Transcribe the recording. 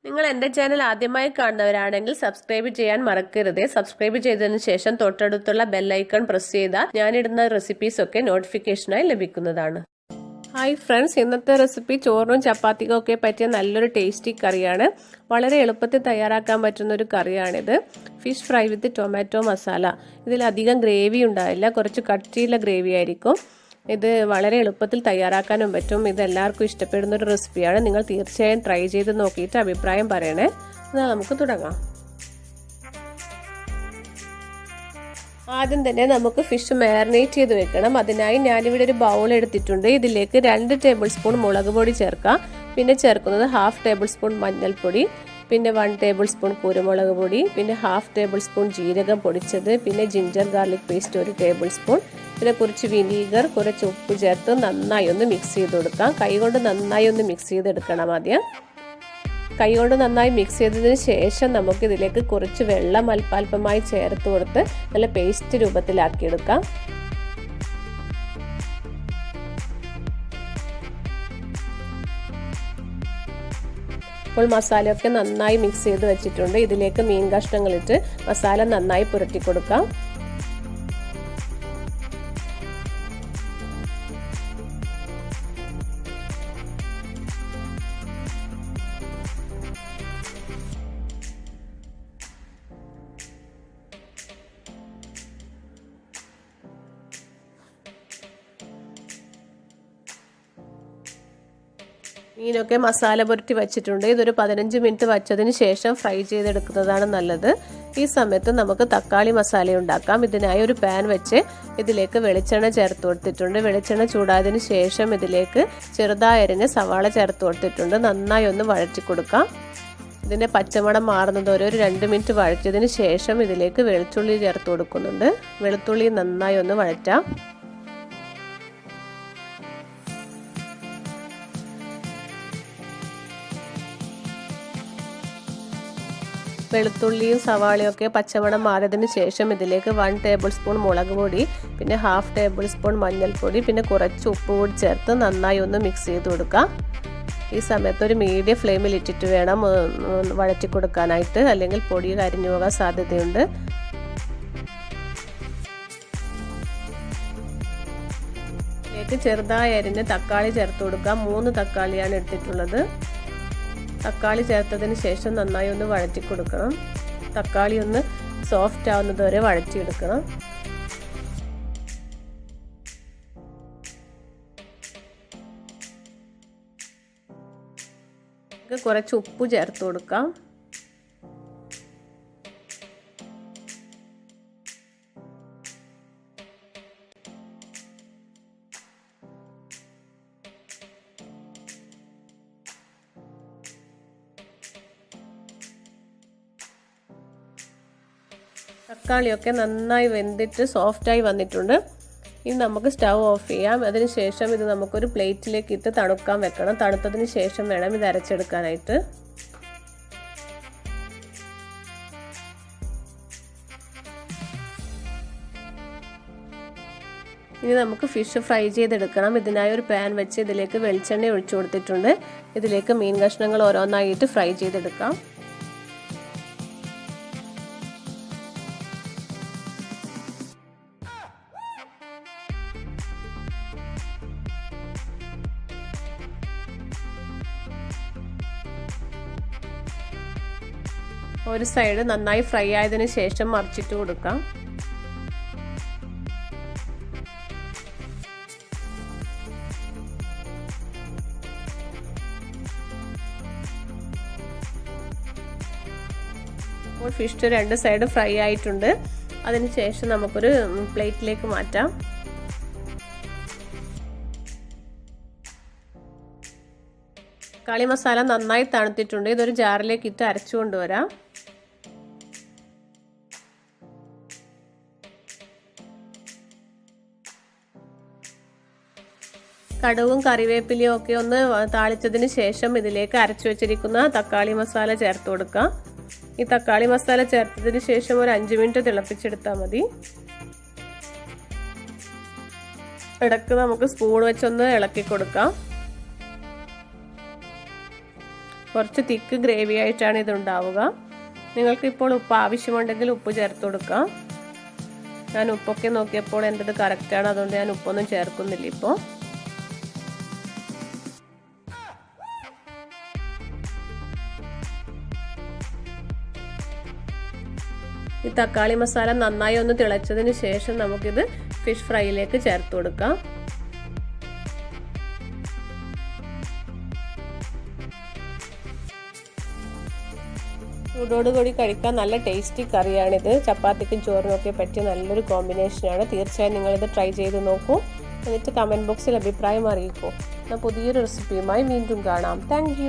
നിങ്ങൾ എൻ്റെ ചാനൽ ആദ്യമായി കാണുന്നവരാണെങ്കിൽ സബ്സ്ക്രൈബ് ചെയ്യാൻ മറക്കരുത്. സബ്സ്ക്രൈബ് ചെയ്തതിനു ശേഷം തൊട്ടടുത്തുള്ള ബെൽ ഐക്കൺ പ്രസ് ചെയ്താൽ ഞാനിടുന്ന റെസിപ്പീസ് ഒക്കെ നോട്ടിഫിക്കേഷനായി ലഭിക്കുന്നതാണ്. ഹായ് ഫ്രണ്ട്സ്, ഇന്നത്തെ റെസിപ്പി ചോറിനും ചപ്പാത്തിക്കും ഒക്കെ പറ്റിയ നല്ലൊരു ടേസ്റ്റി കറിയാണ്. വളരെ എളുപ്പത്തിൽ തയ്യാറാക്കാൻ പറ്റുന്ന ഒരു കറിയാണിത്. Fish fry with tomato masala. ഇതിലധികം ഗ്രേവി ഉണ്ടാവില്ല, കുറച്ച് കട്ടിയുള്ള ഗ്രേവി ആയിരിക്കും. ഇത് വളരെ എളുപ്പത്തിൽ തയ്യാറാക്കാനും പറ്റും. ഇത് എല്ലാവർക്കും ഇഷ്ടപ്പെടുന്ന ഒരു റെസിപ്പിയാണ്. നിങ്ങൾ തീർച്ചയായും ട്രൈ ചെയ്ത് നോക്കിയിട്ട് അഭിപ്രായം പറയണേ. എന്നാൽ നമുക്ക് തുടങ്ങാം. ആദ്യം തന്നെ നമുക്ക് ഫിഷ് മാരിനേറ്റ് ചെയ്ത് വെക്കണം. അതിനായി ഞാനിവിടെ ഒരു ബൗൾ എടുത്തിട്ടുണ്ട്. ഇതിലേക്ക് 2 ടേബിൾ സ്പൂൺ മുളക് പൊടി ചേർക്കാം. പിന്നെ ചേർക്കുന്നത് 1/2 ടേബിൾ സ്പൂൺ മഞ്ഞൾപ്പൊടി, പിന്നെ 1 ടേബിൾ സ്പൂൺ കുരുമുളക് പൊടി, പിന്നെ 1/2 ടേബിൾ സ്പൂൺ ജീരകം പൊടിച്ചത്, പിന്നെ ginger garlic paste 1 table spoon, പിന്നെ കുറച്ച് വിനീഗർ, കുറച്ച് ഉപ്പ് ചേർത്ത് നന്നായി ഒന്ന് മിക്സ് ചെയ്ത് കൊടുക്കാം. കൈകൊണ്ട് നന്നായി ഒന്ന് മിക്സ് ചെയ്തെടുക്കണം. ആദ്യം കൈകൊണ്ട് നന്നായി മിക്സ് ചെയ്തതിന് ശേഷം നമുക്ക് ഇതിലേക്ക് കുറച്ച് വെള്ളം അല്പാൽപമായി ചേർത്ത് കൊടുത്ത് നല്ല പേസ്റ്റ് രൂപത്തിലാക്കിയെടുക്കാം. ഇപ്പോൾ മസാലയൊക്കെ നന്നായി മിക്സ് ചെയ്ത് വെച്ചിട്ടുണ്ട്. ഇതിലേക്ക് മീൻ കഷ്ണങ്ങളിട്ട് മസാല നന്നായി പുരട്ടി കൊടുക്കാം. മീനൊക്കെ മസാല പുരട്ടി വച്ചിട്ടുണ്ട്. ഇതൊരു 15 മിനിറ്റ് വച്ചതിന് ശേഷം ഫ്രൈ ചെയ്തെടുക്കുന്നതാണ് നല്ലത്. ഈ സമയത്ത് നമുക്ക് തക്കാളി മസാല ഉണ്ടാക്കാം. ഇതിനായി ഒരു പാൻ വെച്ച് ഇതിലേക്ക് വെളിച്ചെണ്ണ ചേർത്ത് കൊടുത്തിട്ടുണ്ട്. വെളിച്ചെണ്ണ ചൂടായതിന് ശേഷം ഇതിലേക്ക് ചെറുതായി അരിഞ്ഞ സവാള ചേർത്ത് കൊടുത്തിട്ടുണ്ട്. നന്നായി ഒന്ന് വഴറ്റി കൊടുക്കാം. ഇതിൻ്റെ പച്ചമണം മാറുന്നത് ഒരു 2 മിനിറ്റ് വഴറ്റിയതിന് ശേഷം ഇതിലേക്ക് വെളുത്തുള്ളി ചേർത്ത് കൊടുക്കുന്നുണ്ട്. വെളുത്തുള്ളി നന്നായി ഒന്ന് വഴറ്റാം. വെളുത്തുള്ളിയും സവാളയും ഒക്കെ പച്ചമണം മാറിയതിന് ശേഷം ഇതിലേക്ക് 1 ടേബിൾ സ്പൂൺ മുളക് പൊടി, പിന്നെ 1/2 ടേബിൾ സ്പൂൺ മഞ്ഞൾപ്പൊടി, പിന്നെ കുറച്ച് ഉപ്പ് കൂടി ചേർത്ത് നന്നായി ഒന്ന് മിക്സ് ചെയ്ത് കൊടുക്കാം. ഈ സമയത്ത് ഒരു മീഡിയം ഫ്ലെയിമിൽ ഇട്ടിട്ട് വേണം വഴറ്റി കൊടുക്കാനായിട്ട്, അല്ലെങ്കിൽ പൊടി കരിഞ്ഞു പോകാൻ സാധ്യതയുണ്ട്. ഇതിലേക്ക് ചെറുതായി അരിഞ്ഞ് തക്കാളി ചേർത്ത് കൊടുക്കാം. 3 തക്കാളിയാണ് എടുത്തിട്ടുള്ളത്. തക്കാളി ചേർത്തതിന് ശേഷം നന്നായി ഒന്ന് വഴറ്റി കൊടുക്കണം. തക്കാളി ഒന്ന് സോഫ്റ്റ് ആവുന്നത് വരെ വഴറ്റിയെടുക്കണം. കുറച്ച് ഉപ്പ് ചേർത്ത് കൊടുക്കാം. തക്കാളിയൊക്കെ നന്നായി വെന്തിട്ട് സോഫ്റ്റായി വന്നിട്ടുണ്ട്. ഇനി നമുക്ക് സ്റ്റൗ ഓഫ് ചെയ്യാം. അതിനുശേഷം ഇത് നമുക്കൊരു പ്ലേറ്റിലേക്ക് ഇട്ട് തണുക്കാൻ വെക്കണം. തണുത്തതിന് ശേഷം വേണം ഇത് അരച്ചെടുക്കാനായിട്ട്. ഇനി നമുക്ക് ഫിഷ് ഫ്രൈ ചെയ്തെടുക്കണം. ഇതിനായി ഒരു പാൻ വെച്ച് ഇതിലേക്ക് വെളിച്ചെണ്ണ ഒഴിച്ചു കൊടുത്തിട്ടുണ്ട്. ഇതിലേക്ക് മീൻ കഷ്ണങ്ങൾ ഓരോന്നായിട്ട് ഫ്രൈ ചെയ്തെടുക്കാം. ഒരു സൈഡ് നന്നായി ഫ്രൈ ആയതിനു ശേഷം മറിച്ചിട്ട് കൊടുക്കാം. ഇപ്പോൾ ഫിഷ് 2 സൈഡ് ഫ്രൈ ആയിട്ടുണ്ട്. അതിനുശേഷം നമുക്കൊരു പ്ലേറ്റിലേക്ക് മാറ്റാം. തക്കാളി മസാല നന്നായി തണുത്തിട്ടുണ്ട്. ഇതൊരു ജാറിലേക്ക് ഇട്ട് അരച്ചു കൊണ്ടുവരാം. കടുകും കറിവേപ്പിലയും ഒക്കെ ഒന്ന് താളിച്ചതിന് ശേഷം ഇതിലേക്ക് അരച്ചു വെച്ചിരിക്കുന്ന തക്കാളി മസാല ചേർത്ത് കൊടുക്കാം. ഈ തക്കാളി മസാല ചേർത്തതിന് ശേഷം ഒരു 5 മിനിറ്റ് തിളപ്പിച്ചെടുത്താൽ മതി. ഇടയ്ക്ക് നമുക്ക് സ്പൂൺ വെച്ചൊന്ന് ഇളക്കി കൊടുക്കാം. കുറച്ച് തിക്ക് ഗ്രേവി ആയിട്ടാണ് ഇതുണ്ടാവുക. നിങ്ങൾക്ക് ഇപ്പോൾ ഉപ്പ് ആവശ്യമുണ്ടെങ്കിൽ ഉപ്പ് ചേർത്ത് കൊടുക്കാം. ഞാൻ ഉപ്പൊക്കെ നോക്കിയപ്പോൾ എൻ്റെത് കറക്റ്റാണ്, അതുകൊണ്ട് ഞാൻ ഉപ്പൊന്നും ചേർക്കുന്നില്ല ഇപ്പോൾ. ഈ തക്കാളി മസാല നന്നായി ഒന്ന് തിളച്ചതിന് ശേഷം നമുക്കിത് ഫിഷ് ഫ്രൈയിലേക്ക് ചേർത്ത് കൊടുക്കാം. ചൂടോടുകൂടി കഴിക്കാൻ നല്ല ടേസ്റ്റി കറിയാണിത്. ചപ്പാത്തിക്കും ചോറിനും ഒക്കെ പറ്റിയ നല്ലൊരു കോമ്പിനേഷനാണ്. തീർച്ചയായും നിങ്ങളിത് ട്രൈ ചെയ്ത് നോക്കൂ. എന്നിട്ട് കമൻറ്റ് ബോക്സിൽ അഭിപ്രായം അറിയിക്കൂ. എന്നാൽ പുതിയൊരു റെസിപ്പിയുമായി വീണ്ടും കാണാം. താങ്ക്